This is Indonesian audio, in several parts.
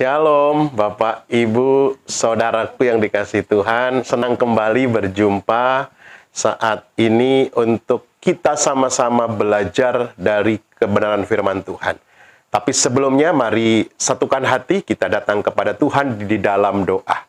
Shalom, Bapak, Ibu, Saudaraku yang dikasihi Tuhan. Senang kembali berjumpa saat ini untuk kita sama-sama belajar dari kebenaran firman Tuhan. Tapi sebelumnya, mari satukan hati kita datang kepada Tuhan di dalam doa.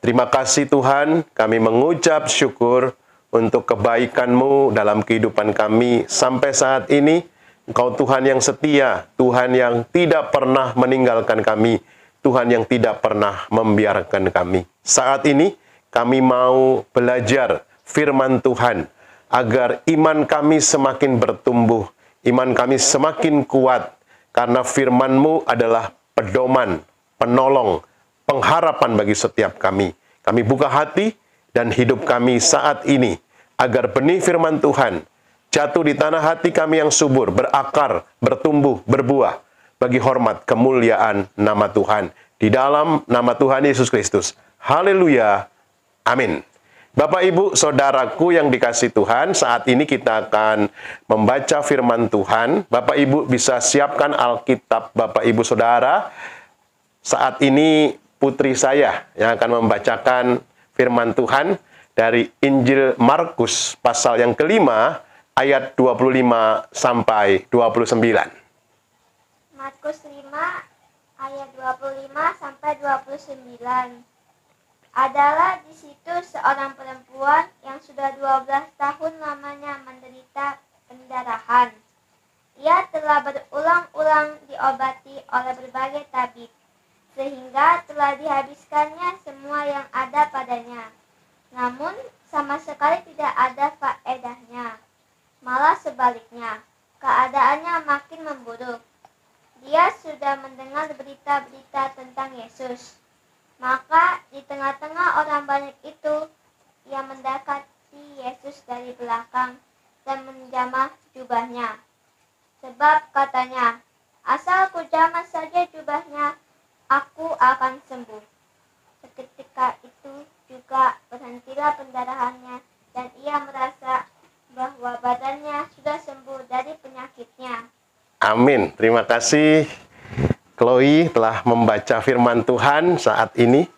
Terima kasih Tuhan, kami mengucap syukur untuk kebaikan-Mu dalam kehidupan kami sampai saat ini. Engkau Tuhan yang setia, Tuhan yang tidak pernah meninggalkan kami, Tuhan yang tidak pernah membiarkan kami. Saat ini kami mau belajar firman Tuhan, agar iman kami semakin bertumbuh, iman kami semakin kuat, karena firman-Mu adalah pedoman, penolong, pengharapan bagi setiap kami. Kami buka hati dan hidup kami saat ini, agar benih firman Tuhan jatuh di tanah hati kami yang subur, berakar, bertumbuh, berbuah, bagi hormat kemuliaan nama Tuhan. Di dalam nama Tuhan Yesus Kristus. Haleluya. Amin. Bapak, Ibu, Saudaraku yang dikasihi Tuhan, saat ini kita akan membaca firman Tuhan. Bapak, Ibu bisa siapkan Alkitab Bapak, Ibu, Saudara. Saat ini putri saya yang akan membacakan firman Tuhan dari Injil Markus pasal yang kelima, ayat 25 sampai 29. Markus 5 ayat 25 sampai 29. Adalah di situ seorang perempuan yang sudah 12 tahun lamanya menderita pendarahan. Ia telah berulang-ulang diobati oleh berbagai tabib, sehingga telah dihabiskannya semua yang ada padanya. Namun sama sekali tidak ada faedahnya. Malah sebaliknya, keadaannya makin memburuk. Dia sudah mendengar berita-berita tentang Yesus. Maka di tengah-tengah orang banyak itu, ia mendekati Yesus dari belakang dan menjamah jubahnya. Sebab katanya, asal ku jamah saja jubahnya, aku akan sembuh. Seketika itu juga berhentilah pendarahannya dan ia merasa bahwa badannya sudah sembuh dari penyakitnya. Amin. Terima kasih Chloe telah membaca firman Tuhan saat ini.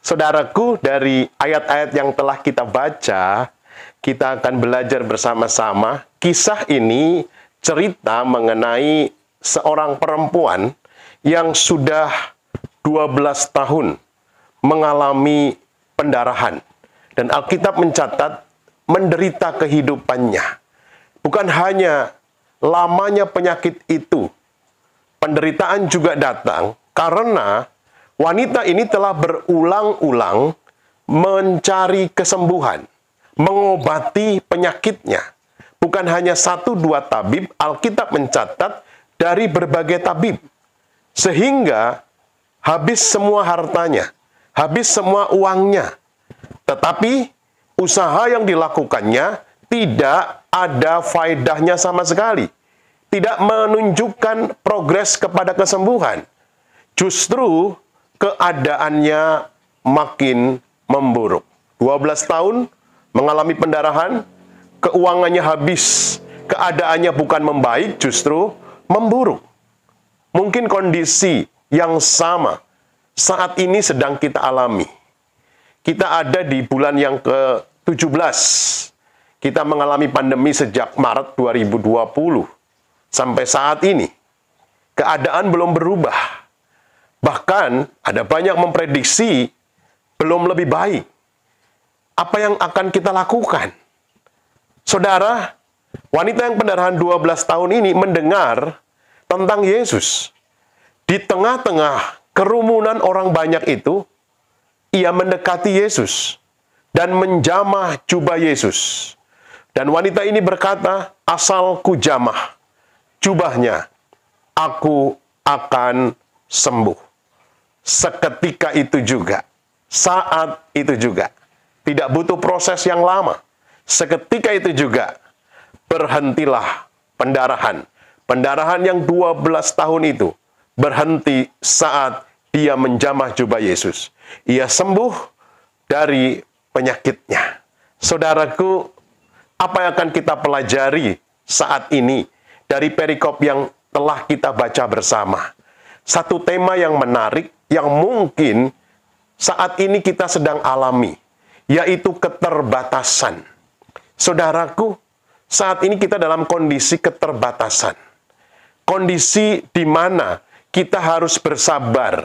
Saudaraku, dari ayat-ayat yang telah kita baca, kita akan belajar bersama-sama. Kisah ini cerita mengenai seorang perempuan yang sudah 12 tahun mengalami pendarahan. Dan Alkitab mencatat menderita kehidupannya. Bukan hanya lamanya penyakit itu, penderitaan juga datang karena wanita ini telah berulang-ulang mencari kesembuhan, mengobati penyakitnya. Bukan hanya 1-2 tabib, Alkitab mencatat dari berbagai tabib. Sehingga habis semua hartanya, habis semua uangnya. Tetapi usaha yang dilakukannya tidak ada faedahnya sama sekali. Tidak menunjukkan progres kepada kesembuhan. Justru keadaannya makin memburuk. 12 tahun mengalami pendarahan, keuangannya habis, keadaannya bukan membaik, justru memburuk. Mungkin kondisi yang sama saat ini sedang kita alami. Kita ada di bulan yang ke-17. Kita mengalami pandemi sejak Maret 2020. Sampai saat ini, keadaan belum berubah. Bahkan, ada banyak memprediksi belum lebih baik. Apa yang akan kita lakukan? Saudara, wanita yang pendarahan 12 tahun ini mendengar tentang Yesus. Di tengah-tengah kerumunan orang banyak itu, ia mendekati Yesus dan menjamah jubah Yesus. Dan wanita ini berkata, asal ku jamah jubahnya, aku akan sembuh. Seketika itu juga, saat itu juga, tidak butuh proses yang lama. Seketika itu juga, berhentilah pendarahan. Pendarahan yang 12 tahun itu berhenti saat dia menjamah jubah Yesus. Ia sembuh dari penyakitnya. Saudaraku, apa yang akan kita pelajari saat ini dari perikop yang telah kita baca bersama? satu tema yang menarik yang mungkin saat ini kita sedang alami, yaitu keterbatasan. Saudaraku, saat ini kita dalam kondisi keterbatasan. Kondisi di mana kita harus bersabar,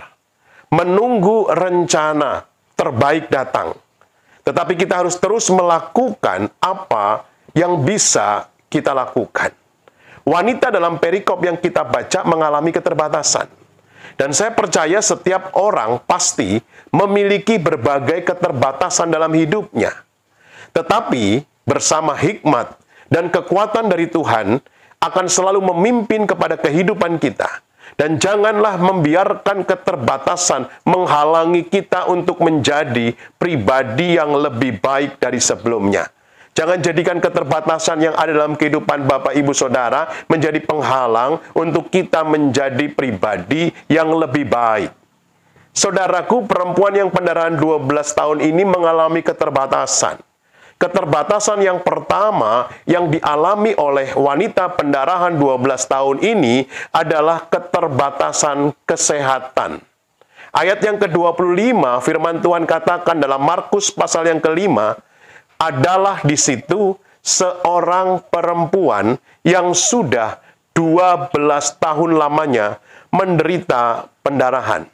menunggu rencana terbaik datang. Tetapi kita harus terus melakukan apa yang bisa kita lakukan. Wanita dalam perikop yang kita baca mengalami keterbatasan. Dan saya percaya setiap orang pasti memiliki berbagai keterbatasan dalam hidupnya. Tetapi bersama hikmat dan kekuatan dari Tuhan akan selalu memimpin kepada kehidupan kita. Dan janganlah membiarkan keterbatasan menghalangi kita untuk menjadi pribadi yang lebih baik dari sebelumnya. Jangan jadikan keterbatasan yang ada dalam kehidupan Bapak, Ibu, Saudara menjadi penghalang untuk kita menjadi pribadi yang lebih baik. Saudaraku, perempuan yang pendarahan 12 tahun ini mengalami keterbatasan. Keterbatasan yang pertama yang dialami oleh wanita pendarahan 12 tahun ini adalah keterbatasan kesehatan. Ayat yang ke-25, firman Tuhan katakan dalam Markus pasal yang ke-5, adalah di situ seorang perempuan yang sudah 12 tahun lamanya menderita pendarahan.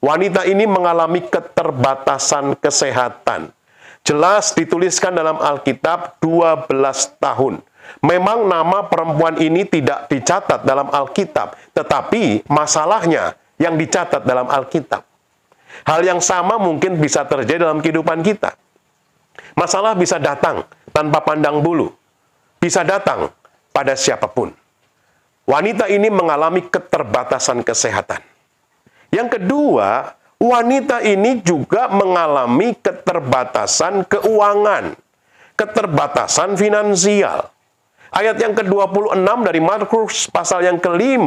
Wanita ini mengalami keterbatasan kesehatan. Jelas dituliskan dalam Alkitab 12 tahun. Memang nama perempuan ini tidak dicatat dalam Alkitab, tetapi masalahnya yang dicatat dalam Alkitab. Hal yang sama mungkin bisa terjadi dalam kehidupan kita. Masalah bisa datang tanpa pandang bulu. Bisa datang pada siapapun. Wanita ini mengalami keterbatasan kesehatan. Yang kedua, wanita ini juga mengalami keterbatasan keuangan. Keterbatasan finansial. Ayat yang ke-26 dari Markus pasal yang ke-5,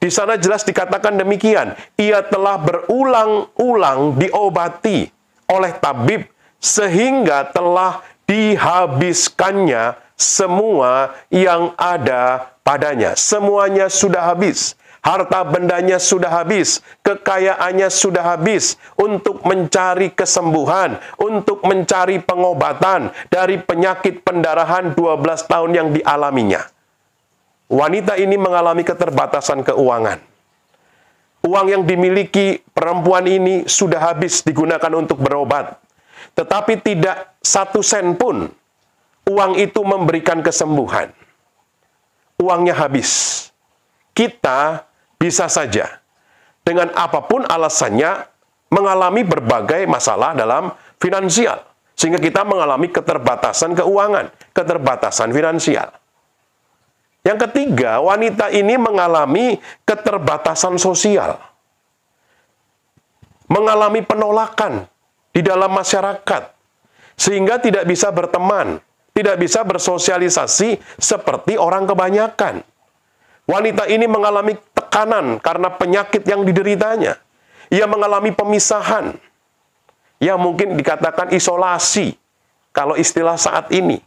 di sana jelas dikatakan demikian. Ia telah berulang-ulang diobati oleh tabib sehingga telah dihabiskannya semua yang ada padanya. Semuanya sudah habis. Harta bendanya sudah habis. Kekayaannya sudah habis. Untuk mencari kesembuhan. Untuk mencari pengobatan dari penyakit pendarahan 12 tahun yang dialaminya. Wanita ini mengalami keterbatasan keuangan. Uang yang dimiliki perempuan ini sudah habis digunakan untuk berobat. Tetapi tidak satu sen pun uang itu memberikan kesembuhan. Uangnya habis. Kita bisa saja dengan apapun alasannya mengalami berbagai masalah dalam finansial. Sehingga kita mengalami keterbatasan keuangan, keterbatasan finansial. Yang ketiga, wanita ini mengalami keterbatasan sosial. Mengalami penolakan di dalam masyarakat, sehingga tidak bisa berteman, tidak bisa bersosialisasi seperti orang kebanyakan. Wanita ini mengalami tekanan karena penyakit yang dideritanya. Ia mengalami pemisahan. Ya mungkin dikatakan isolasi, kalau istilah saat ini.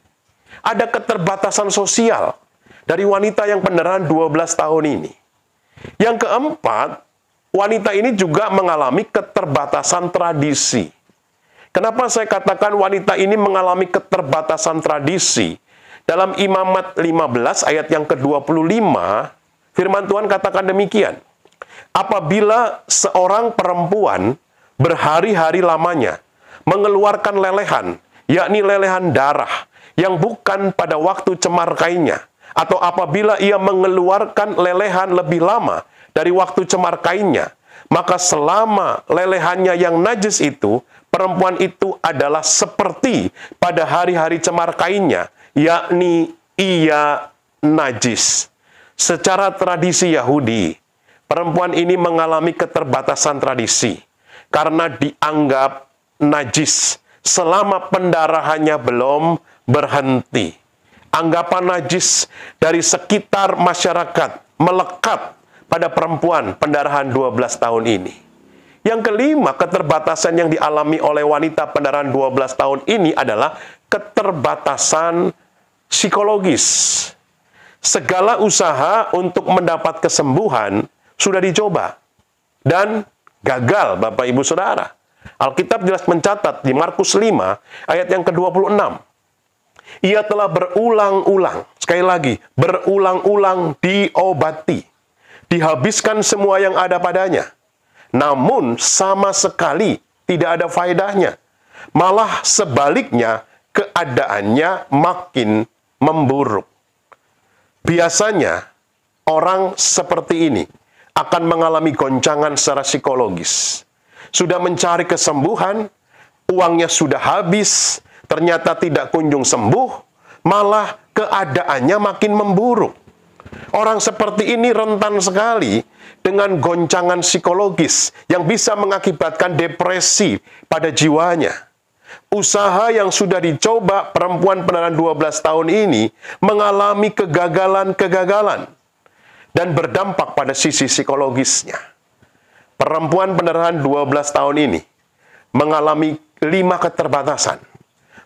Ada keterbatasan sosial dari wanita yang pendarahan 12 tahun ini. Yang keempat, wanita ini juga mengalami keterbatasan tradisi. Kenapa saya katakan wanita ini mengalami keterbatasan tradisi? Dalam Imamat 15 ayat yang ke-25, firman Tuhan katakan demikian. Apabila seorang perempuan berhari-hari lamanya mengeluarkan lelehan, yakni lelehan darah, yang bukan pada waktu cemar kainnya, atau apabila ia mengeluarkan lelehan lebih lama dari waktu cemar kainnya, maka selama lelehannya yang najis itu, perempuan itu adalah seperti pada hari-hari cemar kainnya, yakni ia najis. Secara tradisi Yahudi, perempuan ini mengalami keterbatasan tradisi karena dianggap najis selama pendarahannya belum berhenti. Anggapan najis dari sekitar masyarakat melekat pada perempuan pendarahan 12 tahun ini. Yang kelima, keterbatasan yang dialami oleh wanita pendarahan 12 tahun ini adalah keterbatasan psikologis. Segala usaha untuk mendapat kesembuhan sudah dicoba. dan gagal, Bapak Ibu Saudara. Alkitab jelas mencatat di Markus 5 ayat yang ke-26. Ia telah berulang-ulang, sekali lagi, berulang-ulang diobati, dihabiskan semua yang ada padanya. Namun sama sekali tidak ada faedahnya. Malah sebaliknya, keadaannya makin memburuk. Biasanya, orang seperti ini akan mengalami goncangan secara psikologis. Sudah mencari kesembuhan, uangnya sudah habis, ternyata tidak kunjung sembuh, malah keadaannya makin memburuk. Orang seperti ini rentan sekali dengan goncangan psikologis yang bisa mengakibatkan depresi pada jiwanya. Usaha yang sudah dicoba perempuan pendarahan 12 tahun ini mengalami kegagalan-kegagalan dan berdampak pada sisi psikologisnya. Perempuan pendarahan 12 tahun ini mengalami 5 keterbatasan.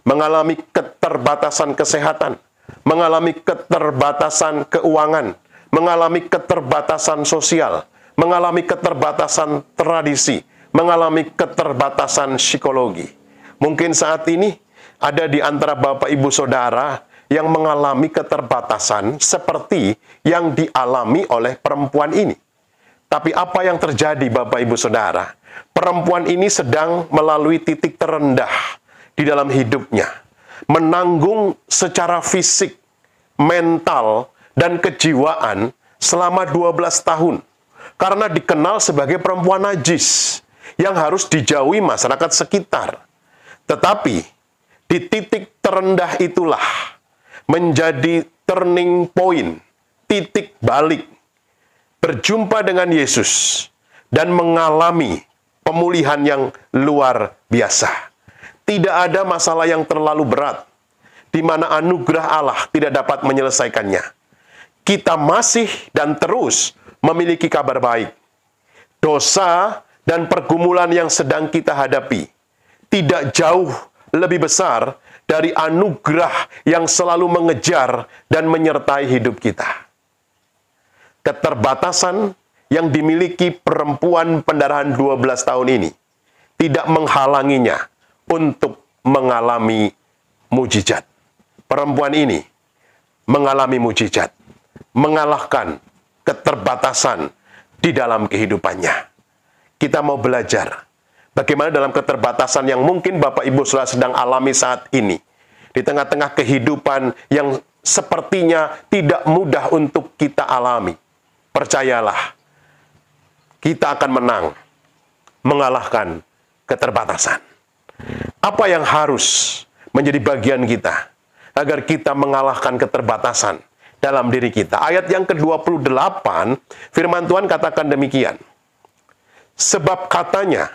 Mengalami keterbatasan kesehatan, mengalami keterbatasan keuangan, mengalami keterbatasan sosial, mengalami keterbatasan tradisi, mengalami keterbatasan psikologi. Mungkin saat ini ada di antara Bapak Ibu Saudara yang mengalami keterbatasan seperti yang dialami oleh perempuan ini. Tapi apa yang terjadi Bapak Ibu Saudara? Perempuan ini sedang melalui titik terendah di dalam hidupnya. Menanggung secara fisik, mental, dan kejiwaan selama 12 tahun. Karena dikenal sebagai perempuan najis yang harus dijauhi masyarakat sekitar. Tetapi di titik terendah itulah menjadi turning point, titik balik, berjumpa dengan Yesus dan mengalami pemulihan yang luar biasa. Tidak ada masalah yang terlalu berat di mana anugerah Allah tidak dapat menyelesaikannya. Kita masih dan terus memiliki kabar baik. Dosa dan pergumulan yang sedang kita hadapi tidak jauh lebih besar dari anugerah yang selalu mengejar dan menyertai hidup kita. Keterbatasan yang dimiliki perempuan pendarahan 12 tahun ini tidak menghalanginya untuk mengalami mujizat. Perempuan ini mengalami mujizat, mengalahkan keterbatasan di dalam kehidupannya. Kita mau belajar bagaimana dalam keterbatasan yang mungkin Bapak Ibu Saudara sedang alami saat ini. Di tengah-tengah kehidupan yang sepertinya tidak mudah untuk kita alami. Percayalah, kita akan menang mengalahkan keterbatasan. Apa yang harus menjadi bagian kita agar kita mengalahkan keterbatasan dalam diri kita? Ayat yang ke-28, firman Tuhan katakan demikian. Sebab katanya,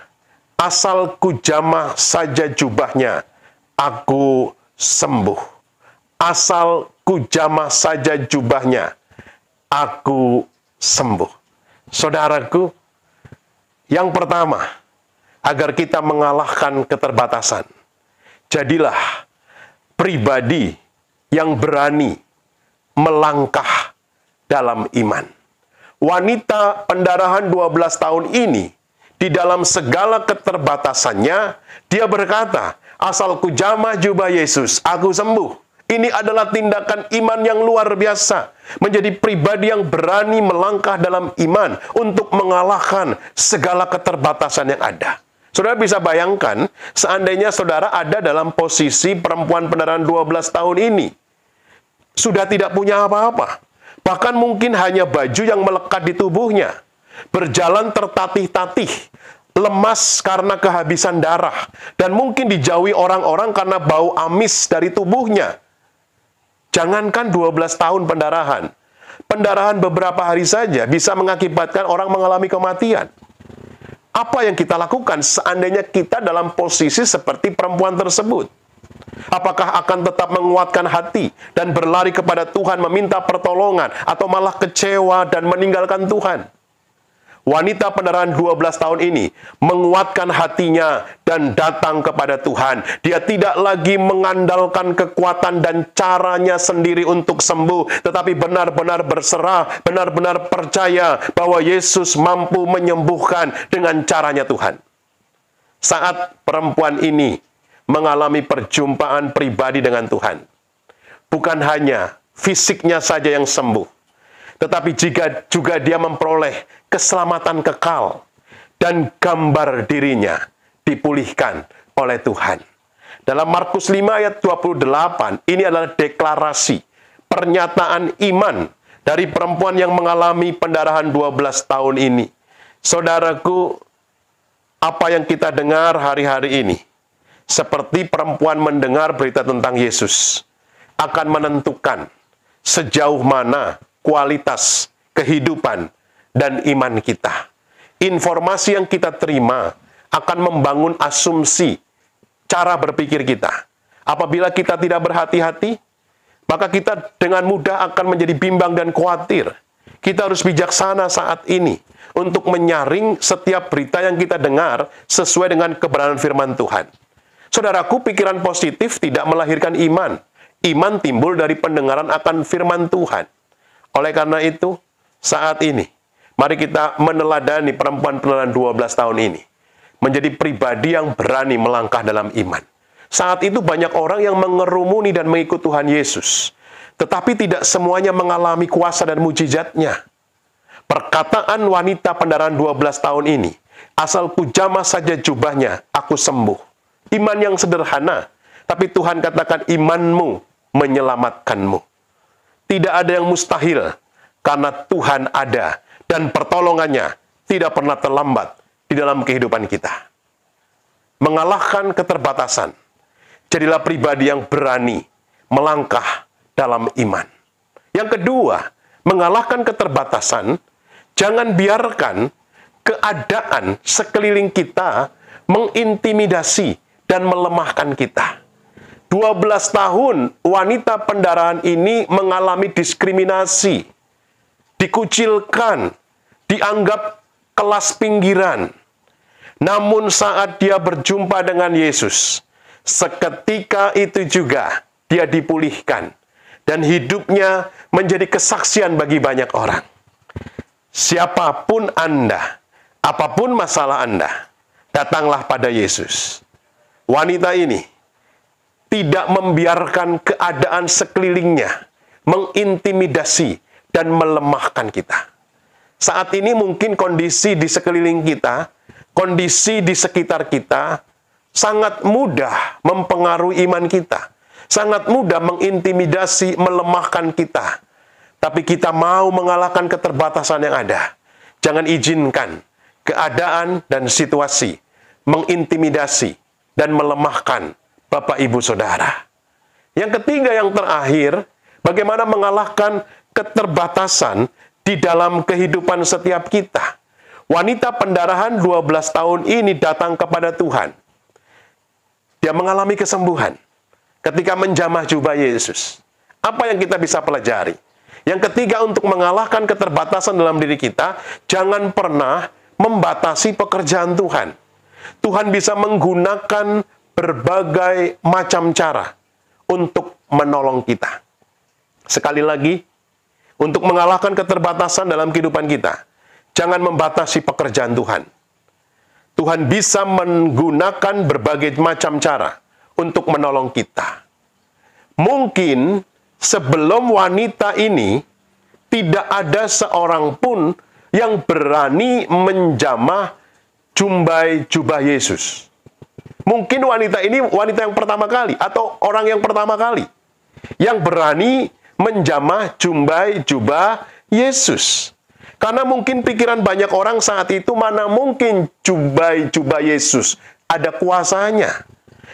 asal ku jamah saja jubahnya, aku sembuh. Asal ku jamah saja jubahnya, aku sembuh. Saudaraku, yang pertama, agar kita mengalahkan keterbatasan, jadilah pribadi yang berani melangkah dalam iman. Wanita pendarahan 12 tahun ini, di dalam segala keterbatasannya, dia berkata, asal ku jamah jubah Yesus, aku sembuh. Ini adalah tindakan iman yang luar biasa. Menjadi pribadi yang berani melangkah dalam iman untuk mengalahkan segala keterbatasan yang ada. Saudara bisa bayangkan, seandainya saudara ada dalam posisi perempuan pendarahan 12 tahun ini. Sudah tidak punya apa-apa. Bahkan mungkin hanya baju yang melekat di tubuhnya. Berjalan tertatih-tatih, lemas karena kehabisan darah, dan mungkin dijauhi orang-orang karena bau amis dari tubuhnya. Jangankan 12 tahun pendarahan. Pendarahan beberapa hari saja bisa mengakibatkan orang mengalami kematian. Apa yang kita lakukan seandainya kita dalam posisi seperti perempuan tersebut? Apakah akan tetap menguatkan hati dan berlari kepada Tuhan meminta pertolongan, atau malah kecewa dan meninggalkan Tuhan? Wanita pendarahan 12 tahun ini menguatkan hatinya dan datang kepada Tuhan. Dia tidak lagi mengandalkan kekuatan dan caranya sendiri untuk sembuh, tetapi benar-benar berserah, benar-benar percaya bahwa Yesus mampu menyembuhkan dengan caranya Tuhan. Saat perempuan ini mengalami perjumpaan pribadi dengan Tuhan, bukan hanya fisiknya saja yang sembuh, tetapi jika juga dia memperoleh keselamatan kekal dan gambar dirinya dipulihkan oleh Tuhan. Dalam Markus 5 ayat 28, ini adalah deklarasi, pernyataan iman dari perempuan yang mengalami pendarahan 12 tahun ini. Saudaraku, apa yang kita dengar hari-hari ini, seperti perempuan mendengar berita tentang Yesus, akan menentukan sejauh mana kualitas kehidupan dan iman kita. Informasi yang kita terima akan membangun asumsi cara berpikir kita. Apabila kita tidak berhati-hati, maka kita dengan mudah akan menjadi bimbang dan khawatir. Kita harus bijaksana saat ini untuk menyaring setiap berita yang kita dengar sesuai dengan kebenaran firman Tuhan. Saudaraku, pikiran positif tidak melahirkan iman. Iman timbul dari pendengaran akan firman Tuhan. Oleh karena itu, saat ini, mari kita meneladani perempuan pendarahan 12 tahun ini. Menjadi pribadi yang berani melangkah dalam iman. Saat itu banyak orang yang mengerumuni dan mengikut Tuhan Yesus. Tetapi tidak semuanya mengalami kuasa dan mujizatnya. Perkataan wanita pendarahan 12 tahun ini, asal ku jamah saja jubahnya, aku sembuh. Iman yang sederhana, tapi Tuhan katakan imanmu menyelamatkanmu. Tidak ada yang mustahil, karena Tuhan ada, dan pertolongannya tidak pernah terlambat di dalam kehidupan kita. Mengalahkan keterbatasan, jadilah pribadi yang berani melangkah dalam iman. Yang kedua, mengalahkan keterbatasan, jangan biarkan keadaan sekeliling kita mengintimidasi dan melemahkan kita. 12 tahun wanita pendarahan ini mengalami diskriminasi, dikucilkan, dianggap kelas pinggiran. Namun saat dia berjumpa dengan Yesus, seketika itu juga dia dipulihkan dan hidupnya menjadi kesaksian bagi banyak orang. Siapapun Anda, apapun masalah Anda, datanglah pada Yesus. Wanita ini tidak membiarkan keadaan sekelilingnya mengintimidasi dan melemahkan kita. Saat ini mungkin kondisi di sekeliling kita, kondisi di sekitar kita, sangat mudah mempengaruhi iman kita. Sangat mudah mengintimidasi, melemahkan kita. Tapi kita mau mengalahkan keterbatasan yang ada. Jangan izinkan keadaan dan situasi mengintimidasi dan melemahkan Bapak, Ibu, Saudara. Yang ketiga, yang terakhir, bagaimana mengalahkan keterbatasan di dalam kehidupan setiap kita. Wanita pendarahan 12 tahun ini datang kepada Tuhan. Dia mengalami kesembuhan ketika menjamah jubah Yesus. Apa yang kita bisa pelajari? Yang ketiga, untuk mengalahkan keterbatasan dalam diri kita, jangan pernah membatasi pekerjaan Tuhan. Tuhan bisa menggunakan berbagai macam cara untuk menolong kita. Sekali lagi, untuk mengalahkan keterbatasan dalam kehidupan kita, jangan membatasi pekerjaan Tuhan. Tuhan bisa menggunakan berbagai macam cara untuk menolong kita. Mungkin sebelum wanita ini, tidak ada seorang pun yang berani menjamah jumbai jubah Yesus. Mungkin wanita ini wanita yang pertama kali, atau orang yang pertama kali, yang berani menjamah jumbai jubah Yesus. Karena mungkin pikiran banyak orang saat itu, mana mungkin jumbai jubah Yesus ada kuasanya.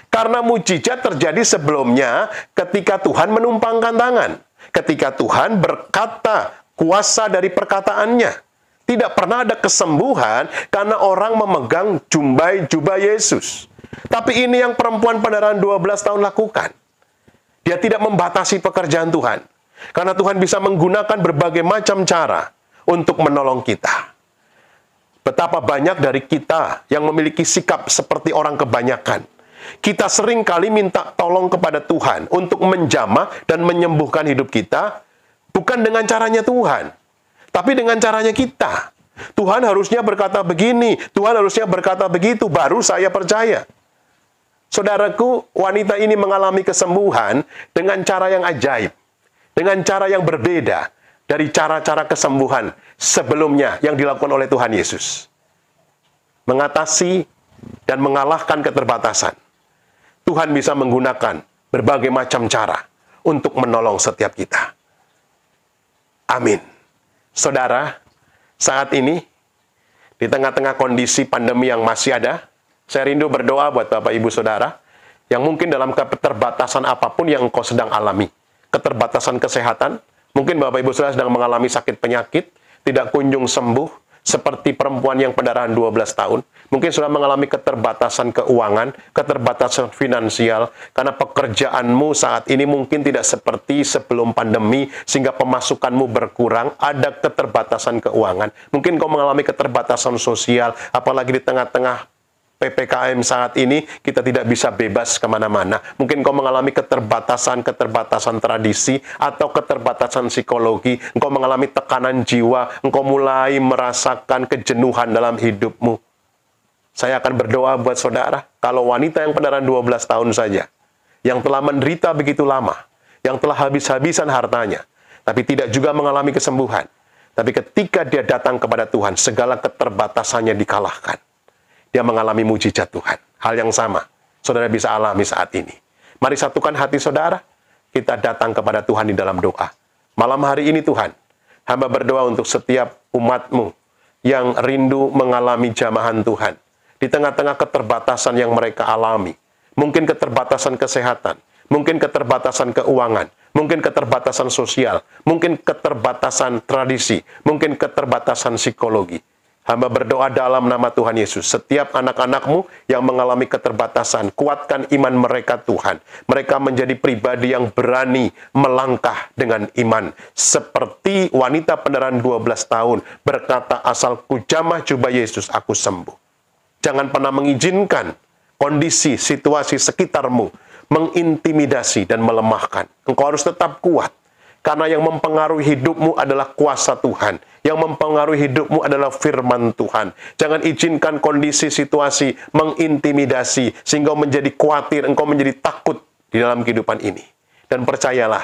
Karena mujizat terjadi sebelumnya ketika Tuhan menumpangkan tangan. Ketika Tuhan berkata kuasa dari perkataannya. Tidak pernah ada kesembuhan karena orang memegang jumbai jubah Yesus. Tapi ini yang perempuan pendarahan 12 tahun lakukan. Dia tidak membatasi pekerjaan Tuhan. Karena Tuhan bisa menggunakan berbagai macam cara untuk menolong kita. Betapa banyak dari kita yang memiliki sikap seperti orang kebanyakan. Kita sering kali minta tolong kepada Tuhan untuk menjamah dan menyembuhkan hidup kita, bukan dengan caranya Tuhan, tapi dengan caranya kita. Tuhan harusnya berkata begini, Tuhan harusnya berkata begitu, baru saya percaya. Saudaraku, wanita ini mengalami kesembuhan dengan cara yang ajaib, dengan cara yang berbeda dari cara-cara kesembuhan sebelumnya yang dilakukan oleh Tuhan Yesus. Mengatasi dan mengalahkan keterbatasan. Tuhan bisa menggunakan berbagai macam cara untuk menolong setiap kita. Amin. Saudara, saat ini, di tengah-tengah kondisi pandemi yang masih ada, saya rindu berdoa buat Bapak Ibu Saudara, yang mungkin dalam keterbatasan apapun yang engkau sedang alami. Keterbatasan kesehatan, mungkin Bapak Ibu Saudara sedang mengalami sakit penyakit, tidak kunjung sembuh, seperti perempuan yang pendarahan 12 tahun. Mungkin sudah mengalami keterbatasan keuangan, keterbatasan finansial, karena pekerjaanmu saat ini mungkin tidak seperti sebelum pandemi, sehingga pemasukanmu berkurang, ada keterbatasan keuangan. Mungkin kau mengalami keterbatasan sosial, apalagi di tengah-tengah PPKM saat ini, kita tidak bisa bebas kemana-mana. Mungkin kau mengalami keterbatasan tradisi, atau keterbatasan psikologi. Engkau mengalami tekanan jiwa, engkau mulai merasakan kejenuhan dalam hidupmu. Saya akan berdoa buat saudara, kalau wanita yang pendarahan 12 tahun saja, yang telah menderita begitu lama, yang telah habis-habisan hartanya, tapi tidak juga mengalami kesembuhan. Tapi ketika dia datang kepada Tuhan, segala keterbatasannya dikalahkan. Dia mengalami mujizat Tuhan. Hal yang sama, saudara bisa alami saat ini. Mari satukan hati saudara, kita datang kepada Tuhan di dalam doa. Malam hari ini Tuhan, hamba berdoa untuk setiap umat-Mu yang rindu mengalami jamahan Tuhan. Di tengah-tengah keterbatasan yang mereka alami. Mungkin keterbatasan kesehatan, mungkin keterbatasan keuangan, mungkin keterbatasan sosial, mungkin keterbatasan tradisi, mungkin keterbatasan psikologi. Hamba berdoa dalam nama Tuhan Yesus. Setiap anak-anak-Mu yang mengalami keterbatasan, kuatkan iman mereka Tuhan. Mereka menjadi pribadi yang berani melangkah dengan iman. Seperti wanita pendarahan 12 tahun berkata, asalku jamah jubah Yesus, aku sembuh. Jangan pernah mengizinkan kondisi, situasi sekitarmu mengintimidasi dan melemahkan. Engkau harus tetap kuat. Karena yang mempengaruhi hidupmu adalah kuasa Tuhan. Yang mempengaruhi hidupmu adalah firman Tuhan. Jangan izinkan kondisi situasi mengintimidasi, sehingga menjadi khawatir, engkau menjadi takut di dalam kehidupan ini. Dan percayalah,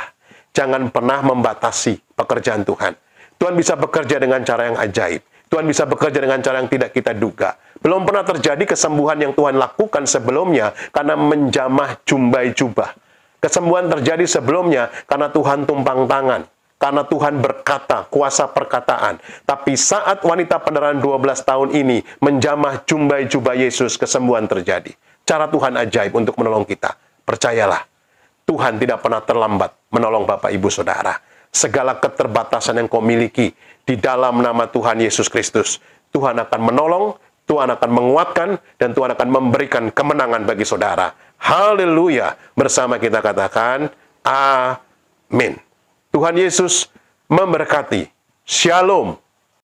jangan pernah membatasi pekerjaan Tuhan. Tuhan bisa bekerja dengan cara yang ajaib. Tuhan bisa bekerja dengan cara yang tidak kita duga. Belum pernah terjadi kesembuhan yang Tuhan lakukan sebelumnya karena menjamah jumbai jubah. Kesembuhan terjadi sebelumnya karena Tuhan tumpang tangan. Karena Tuhan berkata, kuasa perkataan. Tapi saat wanita pendarahan 12 tahun ini menjamah jumbai jubah Yesus, kesembuhan terjadi. Cara Tuhan ajaib untuk menolong kita. Percayalah, Tuhan tidak pernah terlambat menolong Bapak Ibu Saudara. Segala keterbatasan yang kau miliki di dalam nama Tuhan Yesus Kristus, Tuhan akan menolong, Tuhan akan menguatkan, dan Tuhan akan memberikan kemenangan bagi saudara. Haleluya. Bersama kita katakan, amin. Tuhan Yesus memberkati. Shalom.